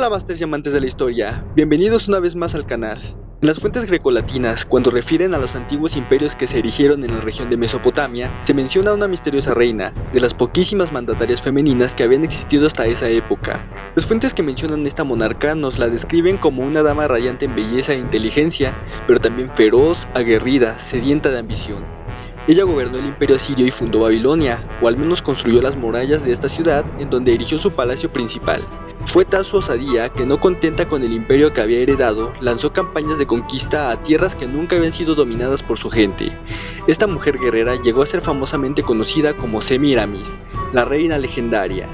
Hola Masters y amantes de la historia, bienvenidos una vez más al canal. En las fuentes grecolatinas, cuando refieren a los antiguos imperios que se erigieron en la región de Mesopotamia, se menciona a una misteriosa reina, de las poquísimas mandatarias femeninas que habían existido hasta esa época. Las fuentes que mencionan a esta monarca nos la describen como una dama radiante en belleza e inteligencia, pero también feroz, aguerrida, sedienta de ambición. Ella gobernó el imperio asirio y fundó Babilonia, o al menos construyó las murallas de esta ciudad en donde erigió su palacio principal. Fue tal su osadía que, no contenta con el imperio que había heredado, lanzó campañas de conquista a tierras que nunca habían sido dominadas por su gente. Esta mujer guerrera llegó a ser famosamente conocida como Semíramis, la reina legendaria.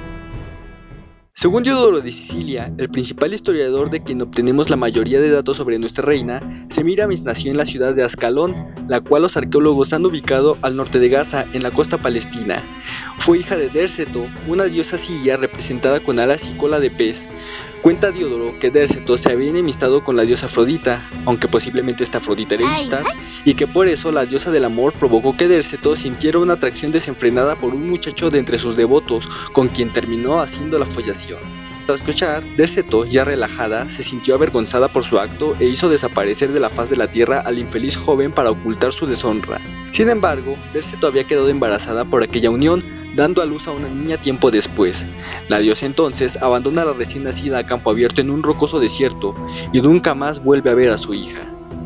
Según Diodoro de Sicilia, el principal historiador de quien obtenemos la mayoría de datos sobre nuestra reina, Semíramis nació en la ciudad de Ascalón, la cual los arqueólogos han ubicado al norte de Gaza, en la costa palestina. Fue hija de Dérceto, una diosa siria representada con alas y cola de pez. Cuenta Diodoro que Dérceto se había enemistado con la diosa Afrodita, aunque posiblemente esta Afrodita era Ishtar, y que por eso la diosa del amor provocó que Dérceto sintiera una atracción desenfrenada por un muchacho de entre sus devotos, con quien terminó haciendo la follación. Tras escuchar, Dérceto, ya relajada, se sintió avergonzada por su acto e hizo desaparecer de la faz de la tierra al infeliz joven para ocultar su deshonra. Sin embargo, Dérceto había quedado embarazada por aquella unión, dando a luz a una niña tiempo después. La diosa entonces abandona a la recién nacida a campo abierto en un rocoso desierto y nunca más vuelve a ver a su hija.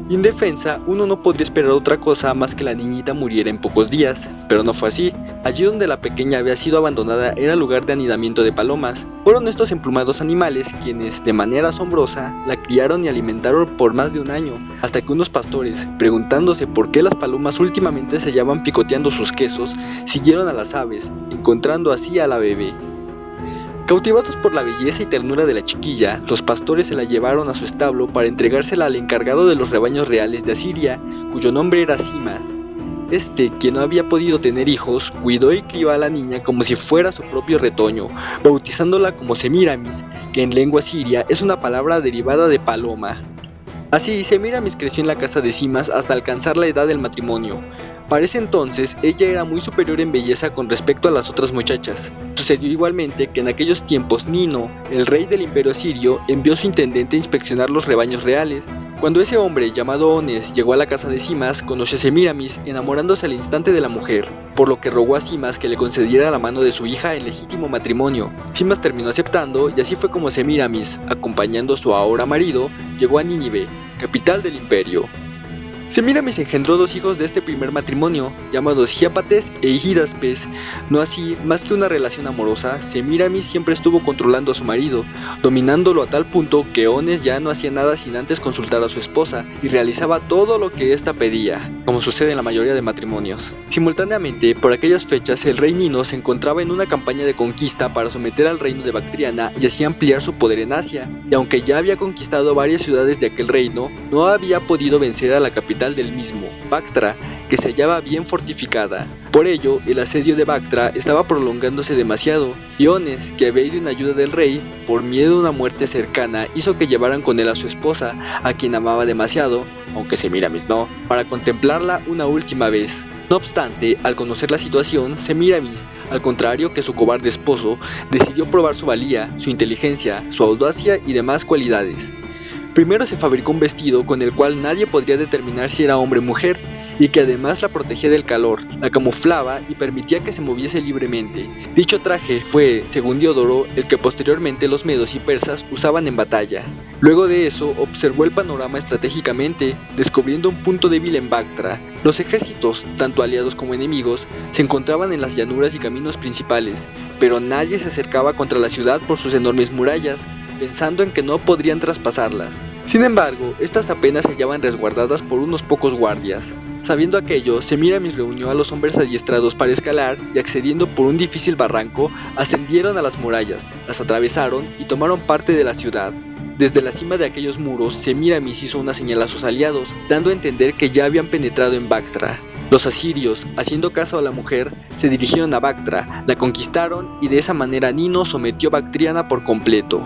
Indefensa, uno no podría esperar otra cosa más que la niñita muriera en pocos días, pero no fue así. Allí donde la pequeña había sido abandonada era lugar de anidamiento de palomas. Fueron estos emplumados animales quienes, de manera asombrosa, la criaron y alimentaron por más de un año, hasta que unos pastores, preguntándose por qué las palomas últimamente se hallaban picoteando sus quesos, siguieron a las aves, encontrando así a la bebé. Cautivados por la belleza y ternura de la chiquilla, los pastores se la llevaron a su establo para entregársela al encargado de los rebaños reales de Asiria, cuyo nombre era Simas. Este, quien no había podido tener hijos, cuidó y crió a la niña como si fuera su propio retoño, bautizándola como Semíramis, que en lengua siria es una palabra derivada de paloma. Así, Semíramis creció en la casa de Simas hasta alcanzar la edad del matrimonio. Para ese entonces, ella era muy superior en belleza con respecto a las otras muchachas. Sucedió igualmente que en aquellos tiempos Nino, el rey del imperio asirio, envió a su intendente a inspeccionar los rebaños reales. Cuando ese hombre, llamado Ones, llegó a la casa de Simas, conoció a Semíramis, enamorándose al instante de la mujer, por lo que rogó a Simas que le concediera la mano de su hija en legítimo matrimonio. Simas terminó aceptando, y así fue como Semíramis, acompañando a su ahora marido, llegó a Nínive, capital del imperio. Semíramis engendró dos hijos de este primer matrimonio, llamados Giápates e Hidaspes. No así, más que una relación amorosa, Semíramis siempre estuvo controlando a su marido, dominándolo a tal punto que Ones ya no hacía nada sin antes consultar a su esposa, y realizaba todo lo que ésta pedía, como sucede en la mayoría de matrimonios. Simultáneamente, por aquellas fechas, el rey Nino se encontraba en una campaña de conquista para someter al reino de Bactriana y así ampliar su poder en Asia, y aunque ya había conquistado varias ciudades de aquel reino, no había podido vencer a la capital del mismo, Bactra, que se hallaba bien fortificada. Por ello, el asedio de Bactra estaba prolongándose demasiado, y Ones, que había ido en ayuda del rey, por miedo a una muerte cercana, hizo que llevaran con él a su esposa, a quien amaba demasiado, aunque Semíramis no, para contemplarla una última vez. No obstante, al conocer la situación, Semíramis, al contrario que su cobarde esposo, decidió probar su valía, su inteligencia, su audacia y demás cualidades. Primero se fabricó un vestido con el cual nadie podría determinar si era hombre o mujer, y que además la protegía del calor, la camuflaba y permitía que se moviese libremente. Dicho traje fue, según Diodoro, el que posteriormente los medos y persas usaban en batalla. Luego de eso, observó el panorama estratégicamente, descubriendo un punto débil en Bactra. Los ejércitos, tanto aliados como enemigos, se encontraban en las llanuras y caminos principales, pero nadie se acercaba contra la ciudad por sus enormes murallas, pensando en que no podrían traspasarlas. Sin embargo, estas apenas se hallaban resguardadas por unos pocos guardias. Sabiendo aquello, Semíramis reunió a los hombres adiestrados para escalar y, accediendo por un difícil barranco, ascendieron a las murallas, las atravesaron y tomaron parte de la ciudad. Desde la cima de aquellos muros, Semíramis hizo una señal a sus aliados, dando a entender que ya habían penetrado en Bactra. Los asirios, haciendo caso a la mujer, se dirigieron a Bactra, la conquistaron y de esa manera Nino sometió Bactriana por completo.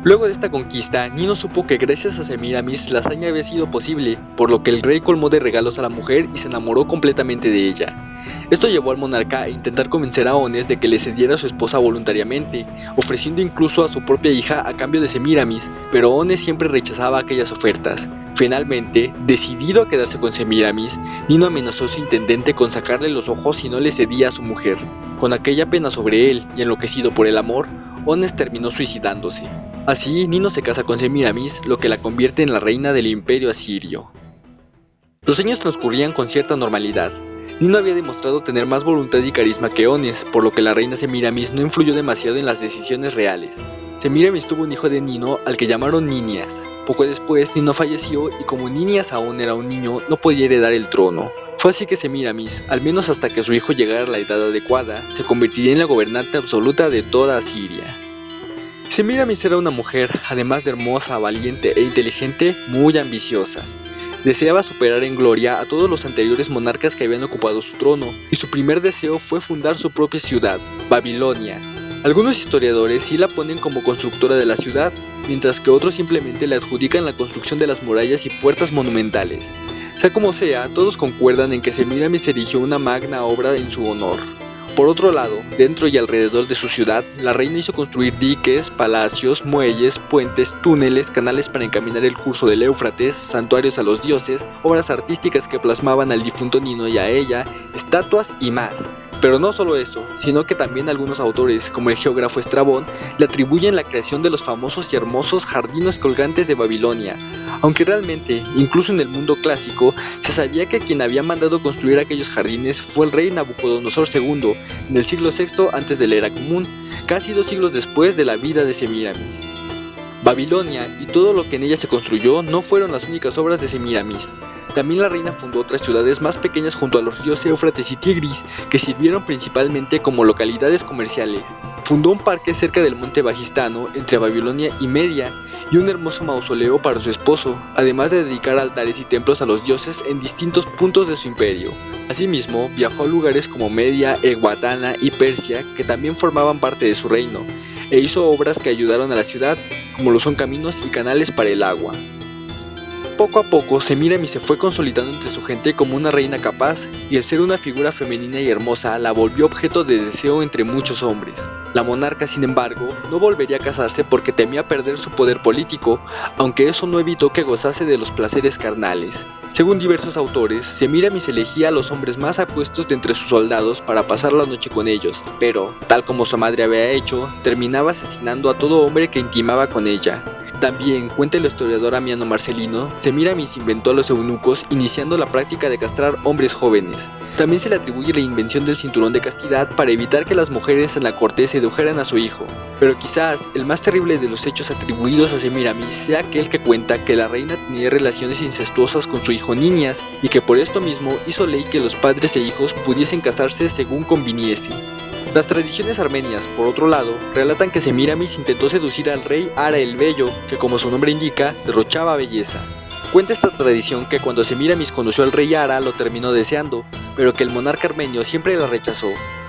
Luego de esta conquista, Nino supo que gracias a Semiramis la hazaña había sido posible, por lo que el rey colmó de regalos a la mujer y se enamoró completamente de ella. Esto llevó al monarca a intentar convencer a Ones de que le cediera a su esposa voluntariamente, ofreciendo incluso a su propia hija a cambio de Semiramis, pero Ones siempre rechazaba aquellas ofertas. Finalmente, decidido a quedarse con Semiramis, Nino amenazó a su intendente con sacarle los ojos si no le cedía a su mujer. Con aquella pena sobre él y enloquecido por el amor, Ones terminó suicidándose. Así, Nino se casa con Semiramis, lo que la convierte en la reina del imperio asirio. Los años transcurrían con cierta normalidad. Nino había demostrado tener más voluntad y carisma que Ones, por lo que la reina Semiramis no influyó demasiado en las decisiones reales. Semiramis tuvo un hijo de Nino al que llamaron Ninias. Poco después, Nino falleció y como Ninias aún era un niño, no podía heredar el trono. Fue así que Semiramis, al menos hasta que su hijo llegara a la edad adecuada, se convertiría en la gobernante absoluta de toda Asiria. Semiramis era una mujer, además de hermosa, valiente e inteligente, muy ambiciosa. Deseaba superar en gloria a todos los anteriores monarcas que habían ocupado su trono, y su primer deseo fue fundar su propia ciudad, Babilonia. Algunos historiadores sí la ponen como constructora de la ciudad, mientras que otros simplemente le adjudican la construcción de las murallas y puertas monumentales. Sea como sea, todos concuerdan en que Semiramis erigió una magna obra en su honor. Por otro lado, dentro y alrededor de su ciudad, la reina hizo construir diques, palacios, muelles, puentes, túneles, canales para encaminar el curso del Éufrates, santuarios a los dioses, obras artísticas que plasmaban al difunto Nino y a ella, estatuas y más. Pero no solo eso, sino que también algunos autores, como el geógrafo Estrabón, le atribuyen la creación de los famosos y hermosos jardines colgantes de Babilonia, aunque realmente, incluso en el mundo clásico, se sabía que quien había mandado construir aquellos jardines fue el rey Nabucodonosor II, en el siglo VI antes de la era común, casi 2 siglos después de la vida de Semiramis. Babilonia y todo lo que en ella se construyó no fueron las únicas obras de Semiramis. También la reina fundó otras ciudades más pequeñas junto a los ríos Éufrates y Tigris, que sirvieron principalmente como localidades comerciales. Fundó un parque cerca del monte Bajistano, entre Babilonia y Media, y un hermoso mausoleo para su esposo, además de dedicar altares y templos a los dioses en distintos puntos de su imperio. Asimismo, viajó a lugares como Media, Ecbatana y Persia, que también formaban parte de su reino, e hizo obras que ayudaron a la ciudad, como lo son caminos y canales para el agua. Poco a poco, Semiramis se fue consolidando entre su gente como una reina capaz, y el ser una figura femenina y hermosa la volvió objeto de deseo entre muchos hombres. La monarca, sin embargo, no volvería a casarse porque temía perder su poder político, aunque eso no evitó que gozase de los placeres carnales. Según diversos autores, Semiramis elegía a los hombres más apuestos de entre sus soldados para pasar la noche con ellos, pero, tal como su madre había hecho, terminaba asesinando a todo hombre que intimaba con ella. También, cuenta el historiador Amiano Marcelino, Semiramis inventó a los eunucos iniciando la práctica de castrar hombres jóvenes. También se le atribuye la invención del cinturón de castidad para evitar que las mujeres en la corte sedujeran a su hijo. Pero quizás el más terrible de los hechos atribuidos a Semiramis sea aquel que cuenta que la reina tenía relaciones incestuosas con su hijo Ninias y que por esto mismo hizo ley que los padres e hijos pudiesen casarse según conviniese. Las tradiciones armenias, por otro lado, relatan que Semiramis intentó seducir al rey Ara el Bello, que como su nombre indica, derrochaba belleza. Cuenta esta tradición que cuando Semiramis conoció al rey Ara lo terminó deseando, pero que el monarca armenio siempre la rechazó.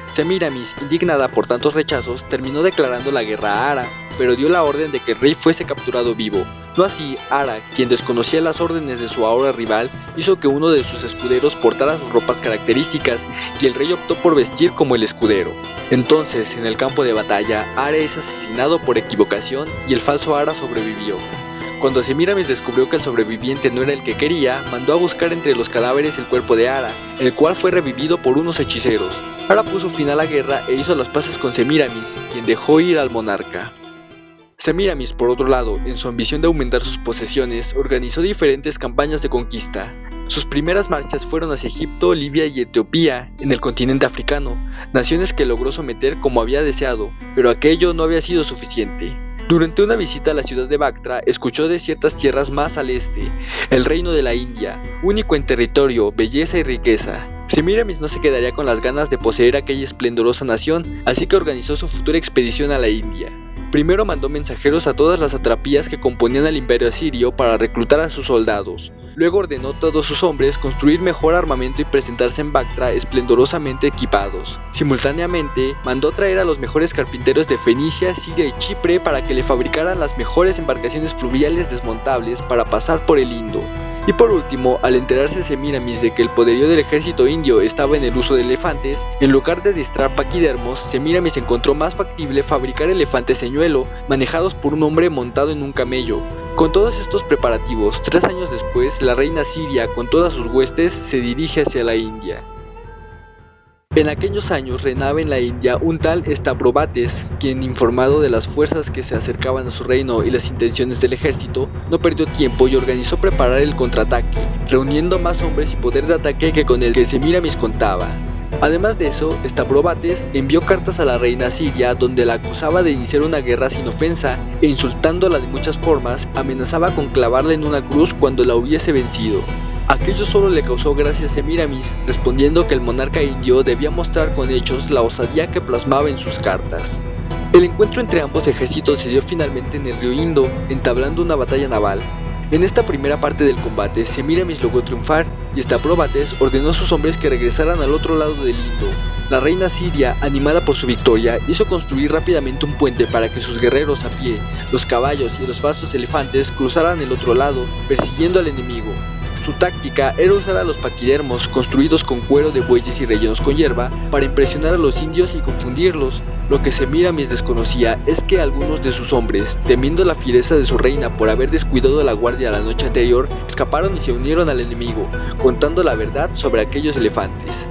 Semiramis, indignada por tantos rechazos, terminó declarando la guerra a Ara, pero dio la orden de que el rey fuese capturado vivo. No así, Ara, quien desconocía las órdenes de su ahora rival, hizo que uno de sus escuderos portara sus ropas características y el rey optó por vestir como el escudero. Entonces, en el campo de batalla, Ara es asesinado por equivocación y el falso Ara sobrevivió. Cuando Semiramis descubrió que el sobreviviente no era el que quería, mandó a buscar entre los cadáveres el cuerpo de Ara, el cual fue revivido por unos hechiceros. Ara puso fin a la guerra e hizo las paces con Semiramis, quien dejó ir al monarca. Semiramis, por otro lado, en su ambición de aumentar sus posesiones, organizó diferentes campañas de conquista. Sus primeras marchas fueron hacia Egipto, Libia y Etiopía, en el continente africano, naciones que logró someter como había deseado, pero aquello no había sido suficiente. Durante una visita a la ciudad de Bactra, escuchó de ciertas tierras más al este, el reino de la India, único en territorio, belleza y riqueza. Semiramis no se quedaría con las ganas de poseer aquella esplendorosa nación, así que organizó su futura expedición a la India. Primero mandó mensajeros a todas las satrapías que componían el imperio asirio para reclutar a sus soldados. Luego ordenó a todos sus hombres construir mejor armamento y presentarse en Bactra esplendorosamente equipados. Simultáneamente, mandó traer a los mejores carpinteros de Fenicia, Siria y Chipre para que le fabricaran las mejores embarcaciones fluviales desmontables para pasar por el Indo. Y por último, al enterarse Semíramis de que el poderío del ejército indio estaba en el uso de elefantes, en lugar de adiestrar paquidermos, Semíramis encontró más factible fabricar elefantes señuelo, manejados por un hombre montado en un camello. Con todos estos preparativos, 3 años después, la reina siria, con todas sus huestes, se dirige hacia la India. En aquellos años reinaba en la India un tal Stavrobates, quien, informado de las fuerzas que se acercaban a su reino y las intenciones del ejército, no perdió tiempo y organizó preparar el contraataque, reuniendo más hombres y poder de ataque que con el que Semíramis contaba. Además de eso, Stavrobates envió cartas a la reina siria donde la acusaba de iniciar una guerra sin ofensa e insultándola de muchas formas, amenazaba con clavarla en una cruz cuando la hubiese vencido. Aquello solo le causó gracia a Semíramis, respondiendo que el monarca indio debía mostrar con hechos la osadía que plasmaba en sus cartas. El encuentro entre ambos ejércitos se dio finalmente en el río Indo, entablando una batalla naval. En esta primera parte del combate, Semíramis logró triunfar y Stavrobates ordenó a sus hombres que regresaran al otro lado del Indo. La reina siria, animada por su victoria, hizo construir rápidamente un puente para que sus guerreros a pie, los caballos y los falsos elefantes cruzaran el otro lado, persiguiendo al enemigo. Su táctica era usar a los paquidermos construidos con cuero de bueyes y rellenos con hierba para impresionar a los indios y confundirlos. Lo que Semíramis desconocía es que algunos de sus hombres, temiendo la fiereza de su reina por haber descuidado a la guardia la noche anterior, escaparon y se unieron al enemigo, contando la verdad sobre aquellos elefantes.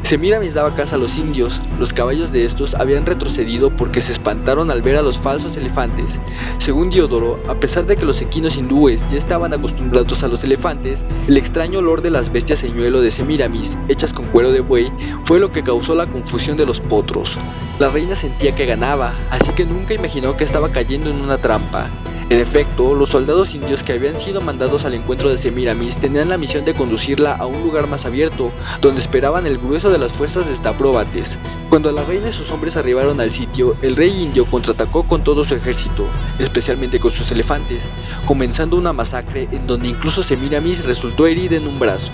Semíramis daba caza a los indios. Los caballos de estos habían retrocedido porque se espantaron al ver a los falsos elefantes. Según Diodoro, a pesar de que los equinos hindúes ya estaban acostumbrados a los elefantes, el extraño olor de las bestias señuelo de Semíramis, hechas con cuero de buey, fue lo que causó la confusión de los potros. La reina sentía que ganaba, así que nunca imaginó que estaba cayendo en una trampa. En efecto, los soldados indios que habían sido mandados al encuentro de Semíramis tenían la misión de conducirla a un lugar más abierto, donde esperaban el grueso de las fuerzas de Stavrobates. Cuando la reina y sus hombres arribaron al sitio, el rey indio contraatacó con todo su ejército, especialmente con sus elefantes, comenzando una masacre en donde incluso Semíramis resultó herida en un brazo.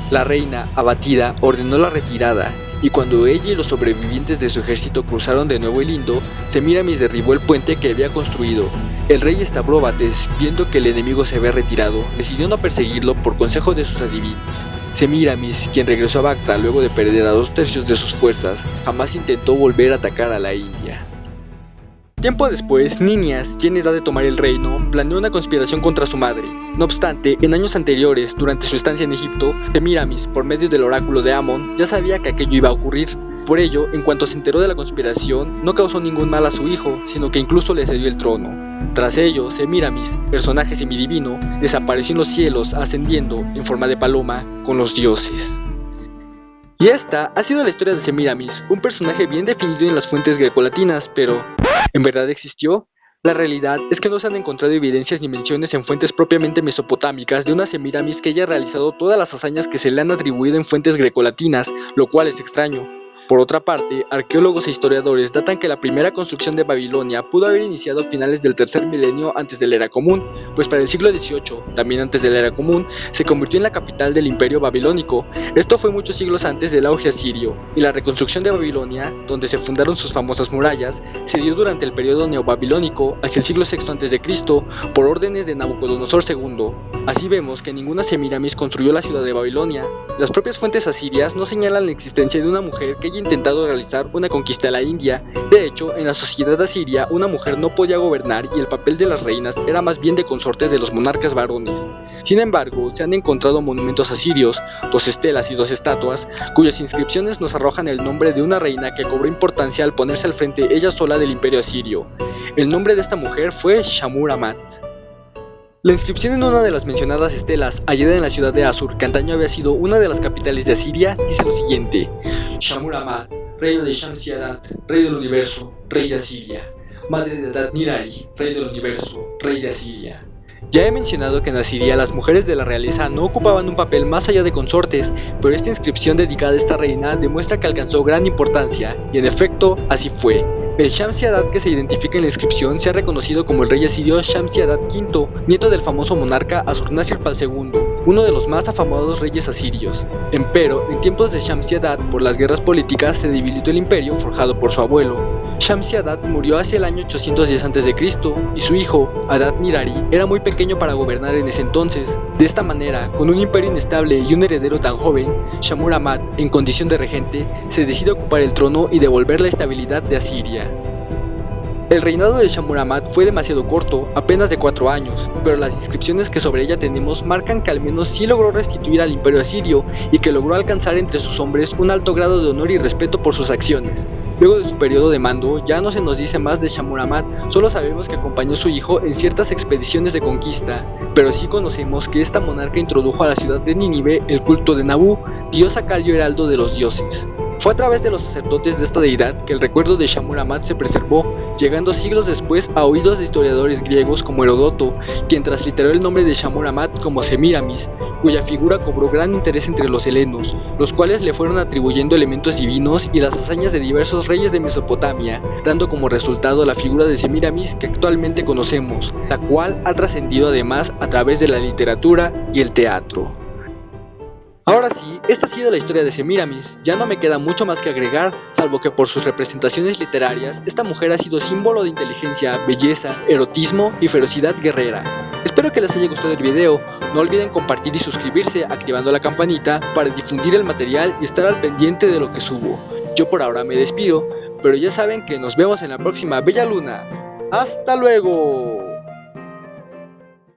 La reina, abatida, ordenó la retirada, y cuando ella y los sobrevivientes de su ejército cruzaron de nuevo el Indo, Semíramis derribó el puente que había construido. El rey Stavrobates, viendo que el enemigo se había retirado, decidió no perseguirlo por consejo de sus adivinos. Semíramis, quien regresó a Bactra luego de perder a 2/3 de sus fuerzas, jamás intentó volver a atacar a la India. Tiempo después, Ninias, ya en edad de tomar el reino, planeó una conspiración contra su madre. No obstante, en años anteriores, durante su estancia en Egipto, Semíramis, por medio del oráculo de Amon, ya sabía que aquello iba a ocurrir. Por ello, en cuanto se enteró de la conspiración, no causó ningún mal a su hijo, sino que incluso le cedió el trono. Tras ello, Semíramis, personaje semidivino, desapareció en los cielos, ascendiendo, en forma de paloma, con los dioses. Y esta ha sido la historia de Semíramis, un personaje bien definido en las fuentes grecolatinas, pero ¿en verdad existió? La realidad es que no se han encontrado evidencias ni menciones en fuentes propiamente mesopotámicas de una Semíramis que haya realizado todas las hazañas que se le han atribuido en fuentes grecolatinas, lo cual es extraño. Por otra parte, arqueólogos e historiadores datan que la primera construcción de Babilonia pudo haber iniciado a finales del tercer milenio antes de la era común, pues para el siglo XVIII, también antes de la era común, se convirtió en la capital del imperio babilónico. Esto fue muchos siglos antes del auge asirio, y la reconstrucción de Babilonia, donde se fundaron sus famosas murallas, se dio durante el periodo neobabilónico hacia el siglo VI a.C. por órdenes de Nabucodonosor II. Así vemos que ninguna Semíramis construyó la ciudad de Babilonia. Las propias fuentes asirias no señalan la existencia de una mujer que haya intentado realizar una conquista a la India. De hecho, en la sociedad asiria una mujer no podía gobernar y el papel de las reinas era más bien de consortes de los monarcas varones. Sin embargo, se han encontrado monumentos asirios, 2 estelas y 2 estatuas, cuyas inscripciones nos arrojan el nombre de una reina que cobró importancia al ponerse al frente ella sola del imperio asirio. El nombre de esta mujer fue Shamur-Amat. La inscripción en una de las mencionadas estelas, hallada en la ciudad de Asur, que antaño había sido una de las capitales de Asiria, dice lo siguiente: Shamur-Amat, reina de Shamsi-Adad, rey del universo, rey de Asiria, madre de Adad-Nirari, rey del universo, rey de Asiria. Ya he mencionado que en Asiria las mujeres de la realeza no ocupaban un papel más allá de consortes, pero esta inscripción dedicada a esta reina demuestra que alcanzó gran importancia, y en efecto, así fue. El Shamsi-Adad que se identifica en la inscripción se ha reconocido como el rey asirio Shamsi-Adad V, nieto del famoso monarca Assur-Nasir-Pal II, uno de los más afamados reyes asirios. Empero, en tiempos de Shamsi-Adad, por las guerras políticas se debilitó el imperio forjado por su abuelo. Shamsi-Adad murió hacia el año 810 a.C. y su hijo, Adad-Nirari, era muy pequeño para gobernar en ese entonces. De esta manera, con un imperio inestable y un heredero tan joven, Shapur-Ahmad, en condición de regente, se decide ocupar el trono y devolver la estabilidad de Asiria. El reinado de Shapur-Ahmad fue demasiado corto, apenas de 4 años, pero las inscripciones que sobre ella tenemos marcan que al menos sí logró restituir al imperio asirio y que logró alcanzar entre sus hombres un alto grado de honor y respeto por sus acciones. Luego de su periodo de mando, ya no se nos dice más de Shapur-Ahmad, solo sabemos que acompañó a su hijo en ciertas expediciones de conquista, pero sí conocemos que esta monarca introdujo a la ciudad de Nínive el culto de Nabu, dios acadio heraldo de los dioses. Fue a través de los sacerdotes de esta deidad que el recuerdo de Shapur-Ahmad se preservó, llegando siglos después a oídos de historiadores griegos como Heródoto, quien transliteró el nombre de Shapur-Ahmad como Semiramis, cuya figura cobró gran interés entre los helenos, los cuales le fueron atribuyendo elementos divinos y las hazañas de diversos reyes de Mesopotamia, dando como resultado la figura de Semiramis que actualmente conocemos, la cual ha trascendido además a través de la literatura y el teatro. Ahora sí, esta ha sido la historia de Semiramis, ya no me queda mucho más que agregar, salvo que por sus representaciones literarias, esta mujer ha sido símbolo de inteligencia, belleza, erotismo y ferocidad guerrera. Espero que les haya gustado el video, no olviden compartir y suscribirse activando la campanita para difundir el material y estar al pendiente de lo que subo. Yo por ahora me despido, pero ya saben que nos vemos en la próxima Bella Luna. ¡Hasta luego!